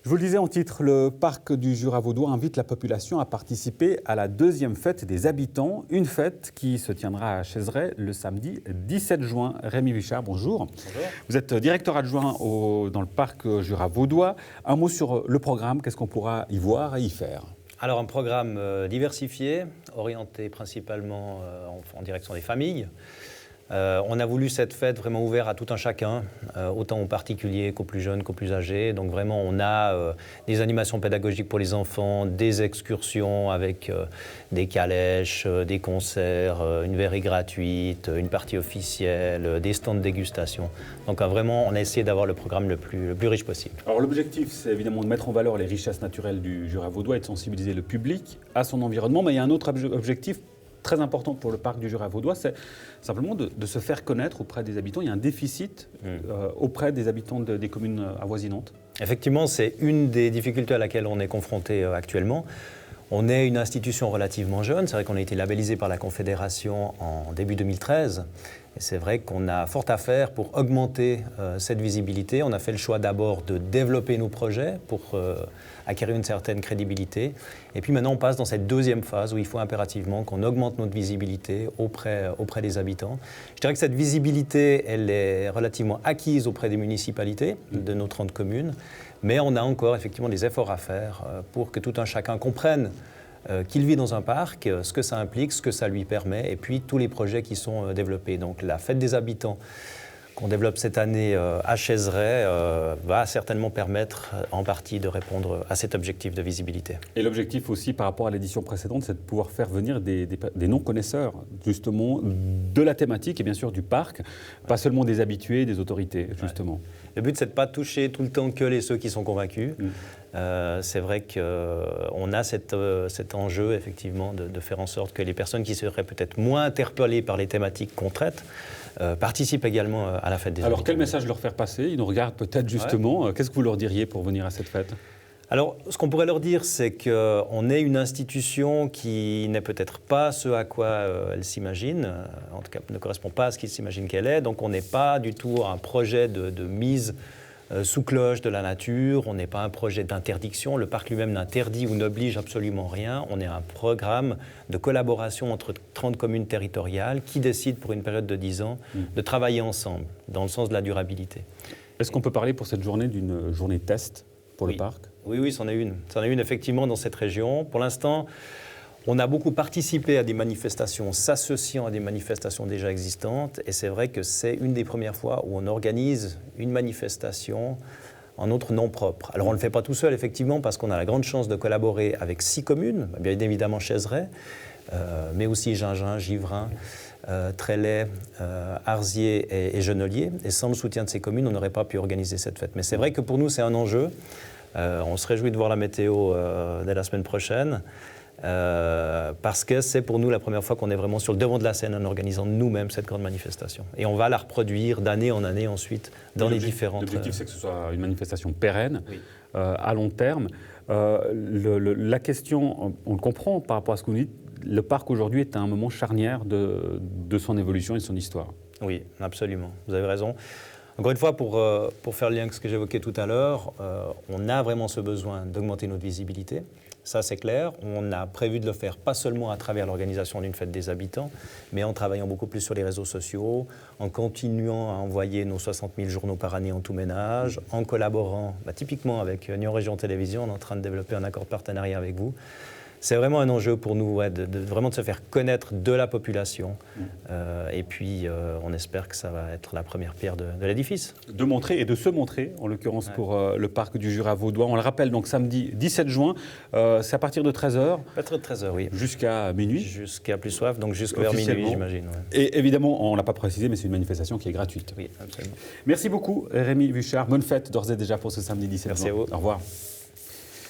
Je vous le disais en titre, le parc du Jura vaudois invite la population à participer à la deuxième fête des habitants, une fête qui se tiendra à Chaiseray le samedi 17 juin. Rémi Vichard, bonjour. Bonjour. Vous êtes directeur adjoint dans le parc Jura vaudois. Un mot sur le programme, qu'est-ce qu'on pourra y voir et y faire ? Alors un programme diversifié, orienté principalement en direction des familles. On a voulu cette fête vraiment ouverte à tout un chacun, autant aux particuliers qu'aux plus jeunes, qu'aux plus âgés. Donc vraiment, on a des animations pédagogiques pour les enfants, des excursions avec des calèches, des concerts, une verrerie gratuite, une partie officielle, des stands de dégustation. Donc vraiment, on a essayé d'avoir le programme le plus riche possible. Alors l'objectif, c'est évidemment de mettre en valeur les richesses naturelles du Jura vaudois et de sensibiliser le public à son environnement. Mais il y a un autre objectif très important pour le parc du Jura vaudois, c'est simplement de se faire connaître auprès des habitants. Il y a un déficit auprès des habitants des communes avoisinantes. Effectivement, c'est une des difficultés à laquelle on est confronté actuellement. On est une institution relativement jeune. C'est vrai qu'on a été labellisé par la Confédération en début 2013. Et c'est vrai qu'on a fort à faire pour augmenter cette visibilité. On a fait le choix d'abord de développer nos projets pour acquérir une certaine crédibilité. Et puis maintenant, on passe dans cette deuxième phase où il faut impérativement qu'on augmente notre visibilité auprès des habitants. Je dirais que cette visibilité, elle est relativement acquise auprès des municipalités, de nos 30 communes. Mais on a encore effectivement des efforts à faire pour que tout un chacun comprenne qu'il vit dans un parc, ce que ça implique, ce que ça lui permet, et puis tous les projets qui sont développés. Donc la fête des habitants qu'on développe cette année à Chaiseray va certainement permettre en partie de répondre à cet objectif de visibilité. Et l'objectif aussi par rapport à l'édition précédente, c'est de pouvoir faire venir des non-connaisseurs justement de la thématique et bien sûr du parc, pas seulement des habitués, des autorités justement. Le but, c'est de ne pas toucher tout le temps que ceux qui sont convaincus. C'est vrai qu'on a cet enjeu, effectivement, de faire en sorte que les personnes qui seraient peut-être moins interpellées par les thématiques qu'on traite participent également à la fête des habitants. Alors, quel message leur faire passer ? Ils nous regardent peut-être justement. Qu'est-ce que vous leur diriez pour venir à cette fête ? Alors, ce qu'on pourrait leur dire, c'est qu'on est une institution qui n'est peut-être pas ce à quoi elle s'imagine, en tout cas ne correspond pas à ce qu'ils s'imaginent qu'elle est. Donc, on n'est pas du tout un projet de mise sous cloche de la nature, on n'est pas un projet d'interdiction. Le parc lui-même n'interdit ou n'oblige absolument rien. On est un programme de collaboration entre 30 communes territoriales qui décident pour une période de 10 ans de travailler ensemble, dans le sens de la durabilité. Est-ce qu'on peut parler pour cette journée d'une journée test pour le parc ? Oui, c'en est une. C'en est une effectivement dans cette région. Pour l'instant, on a beaucoup participé à des manifestations, s'associant à des manifestations déjà existantes. Et c'est vrai que c'est une des premières fois où on organise une manifestation en notre nom propre. Alors on ne le fait pas tout seul, effectivement, parce qu'on a la grande chance de collaborer avec 6 communes, bien évidemment Chaiseray, mais aussi Gingin, Givrin, Trélay, Arzier et Genolier. Et sans le soutien de ces communes, on n'aurait pas pu organiser cette fête. Mais c'est vrai que pour nous, c'est un enjeu. On se réjouit de voir la météo dès la semaine prochaine, parce que c'est pour nous la première fois qu'on est vraiment sur le devant de la scène en organisant nous-mêmes cette grande manifestation. Et on va la reproduire d'année en année ensuite dans les différentes... L'objectif, c'est que ce soit une manifestation pérenne, à long terme. La question, on le comprend par rapport à ce que vous dites, le parc aujourd'hui est à un moment charnière de son évolution et de son histoire. Oui, absolument, vous avez raison. Encore une fois, pour faire le lien avec ce que j'évoquais tout à l'heure, on a vraiment ce besoin d'augmenter notre visibilité. Ça, c'est clair. On a prévu de le faire pas seulement à travers l'organisation d'une fête des habitants, mais en travaillant beaucoup plus sur les réseaux sociaux, en continuant à envoyer nos 60 000 journaux par année en tout ménage, en collaborant typiquement avec Nyon Région Télévision. On est en train de développer un accord de partenariat avec vous. C'est vraiment un enjeu pour nous, vraiment de se faire connaître de la population. Et puis, on espère que ça va être la première pierre de l'édifice. De montrer et de se montrer, en l'occurrence pour le parc du Jura vaudois. On le rappelle, donc samedi 17 juin, c'est à partir de 13h. À partir de 13h, oui. Jusqu'à minuit. Jusqu'à plus soif, donc jusqu'à vers minuit, j'imagine. Ouais. Et évidemment, on ne l'a pas précisé, mais c'est une manifestation qui est gratuite. Oui, absolument. Merci beaucoup, Rémi Vichard. Bonne fête d'ores et déjà pour ce samedi 17 juin. Merci à vous. Au revoir.